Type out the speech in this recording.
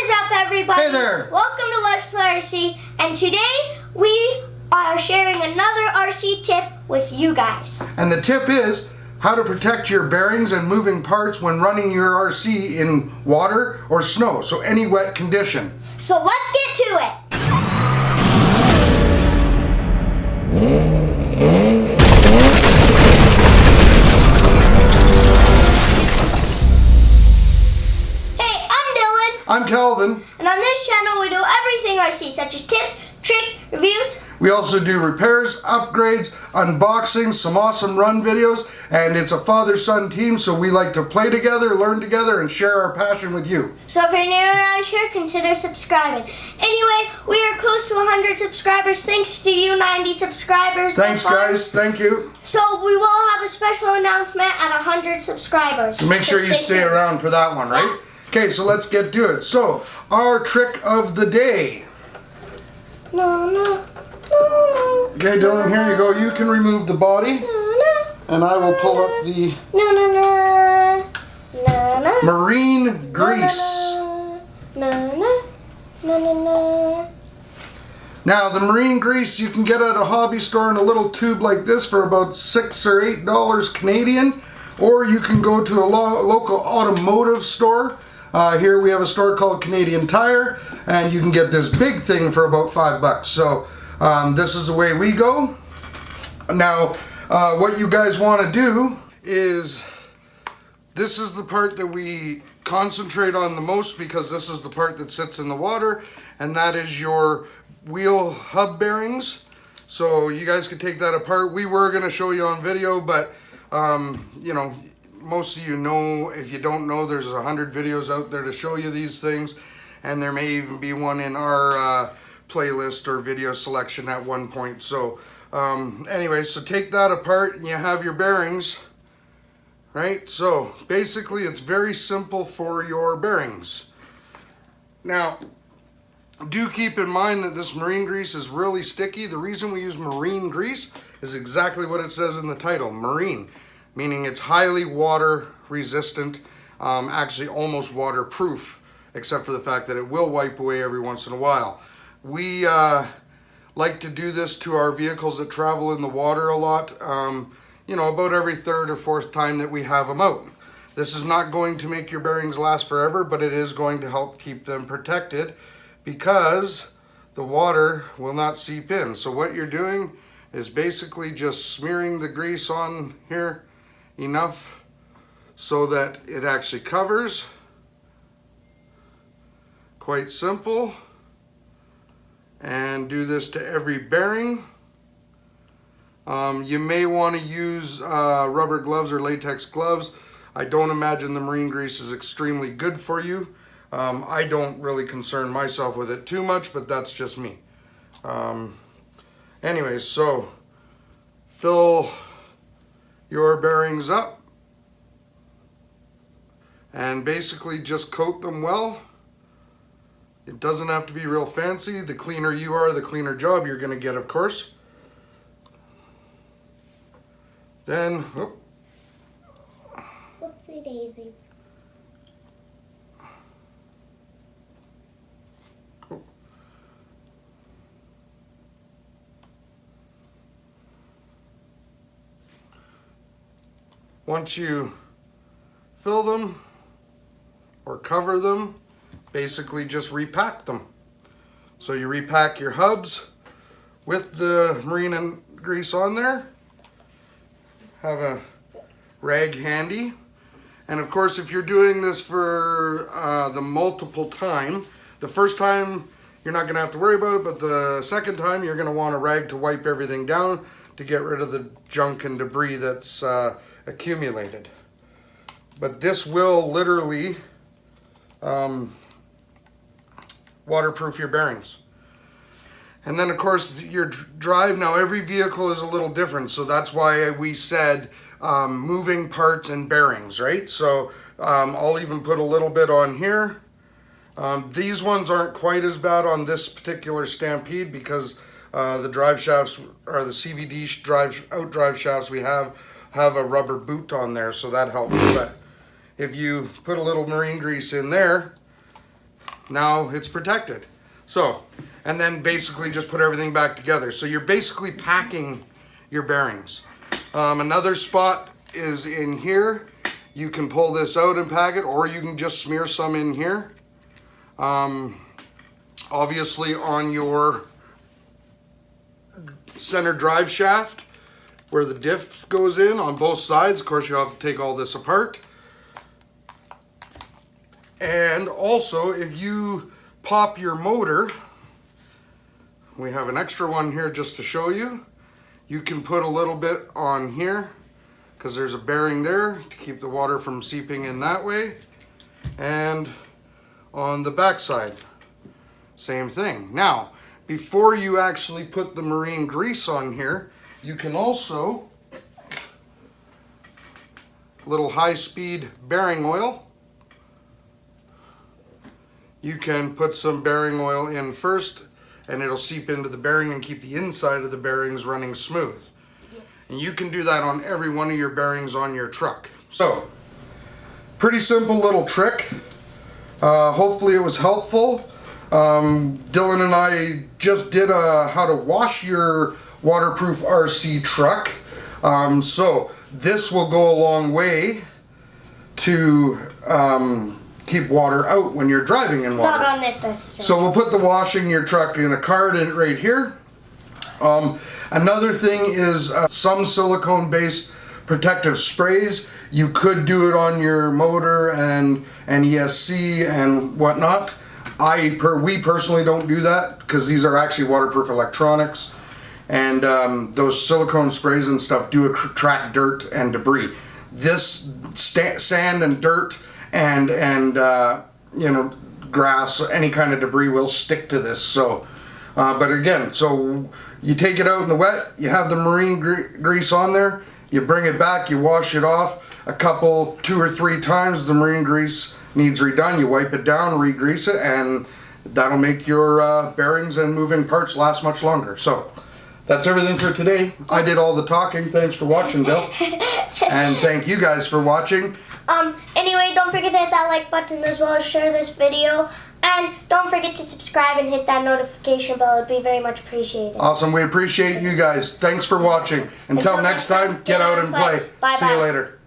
is up, everybody? Hey there! Welcome to Let's Play RC, and today we are sharing another RC tip with you guys. And the tip is how to protect your bearings and moving parts when running your RC in water or snow, so any wet condition. So let's get to it. I'm Calvin. And on this channel we do everything RC, such as tips, tricks, reviews. We also do repairs, upgrades, unboxings, some awesome run videos, and it's a father-son team, so we like to play together, learn together, and share our passion with you. So if you're new around here, consider subscribing. Anyway, we are close to 100 subscribers. Thanks to you 90 subscribers. Thanks, guys. Thank you. So we will have a special announcement at 100 subscribers. So make sure you stay around for that one, right? Yeah. Okay, so let's get to it. So, our trick of the day. Okay, Dylan, here you go. You can remove the body. And I will pull up the marine grease. Now, the marine grease you can get at a hobby store in a little tube like this for about $6 or $8 Canadian. Or you can go to a local automotive store. Here we have a store called Canadian Tire, and you can get this big thing for about $5. So this is the way we go. Now, what you guys want to do is, this is the part that we concentrate on the most because this is the part that sits in the water, and that is your wheel hub bearings. So you guys can take that apart. We were going to show you on video, but you know, most of you know, if you don't know, there's 100 videos out there to show you these things, and there may even be one in our playlist or video selection at one point. So anyway, so take that apart and you have your bearings, right? So basically it's very simple for your bearings. Now, do keep in mind that this marine grease is really sticky. The reason we use marine grease is exactly what it says in the title, marine. Meaning it's highly water resistant, actually almost waterproof, except for the fact that it will wipe away every once in a while. We like to do this to our vehicles that travel in the water a lot, you know, about every third or fourth time that we have them out. This is not going to make your bearings last forever, but it is going to help keep them protected because the water will not seep in. So what you're doing is basically just smearing the grease on here enough so that it actually covers. Quite simple. And do this to every bearing. You may want to use rubber gloves or latex gloves. I don't imagine the marine grease is extremely good for you. I don't really concern myself with it too much, but that's just me. Anyways, so fill your bearings up and basically just coat them well. It doesn't have to be real fancy. The cleaner you are, the cleaner job you're going to get, of course. Then, whoopsie daisy. Once you fill them or cover them, basically just repack them. So you repack your hubs with the marine grease on there. Have a rag handy. And of course, if you're doing this for the multiple time, the first time you're not going to have to worry about it, but the second time you're going to want a rag to wipe everything down to get rid of the junk and debris that's accumulated. But this will literally waterproof your bearings. And then of course your drive, now every vehicle is a little different, so that's why we said moving parts and bearings, right? So I'll even put a little bit on here. These ones aren't quite as bad on this particular Stampede because the drive shafts, or the CVD drive shafts we have a rubber boot on there, so that helps. But if you put a little marine grease in there, Now it's protected. So, and then basically just put everything back together. So you're basically packing your bearings. Another spot is in here. You can pull this out and pack it, or you can just smear some in here. Obviously on your center drive shaft, where the diff goes in on both sides. Of course, you have to take all this apart. And also, if you pop your motor, we have an extra one here just to show you. You can put a little bit on here, because there's a bearing there to keep the water from seeping in that way. And on the back side, same thing. Now, before you actually put the marine grease on here, you can also, little high-speed bearing oil. You can put some bearing oil in first, and it'll seep into the bearing and keep the inside of the bearings running smooth. Yes. And you can do that on every one of your bearings on your truck. So, pretty simple little trick. Hopefully it was helpful. Dylan and I just did a how to wash your waterproof RC truck. So this will go a long way to keep water out when you're driving in water. Not on this necessarily. So we'll put the washing your truck in a card in right here. Another thing is some silicone-based protective sprays. You could do it on your motor and ESC and whatnot. We personally don't do that because these are actually waterproof electronics, and those silicone sprays and stuff do attract dirt and debris. This sand and dirt and you know, grass, any kind of debris will stick to this. So, but again, so you take it out in the wet, you have the marine grease on there, you bring it back, you wash it off a couple, 2 or 3 times. The marine grease needs redone. You wipe it down, re-grease it, and that'll make your bearings and moving parts last much longer. So that's everything for today. I did all the talking. Thanks for watching, Bill. And thank you guys for watching. Anyway, don't forget to hit that like button as well as share this video. And don't forget to subscribe and hit that notification bell. It'd be very much appreciated. Awesome. We appreciate you guys. Thanks for watching. Until next time, get out and play. Bye-bye. See you later.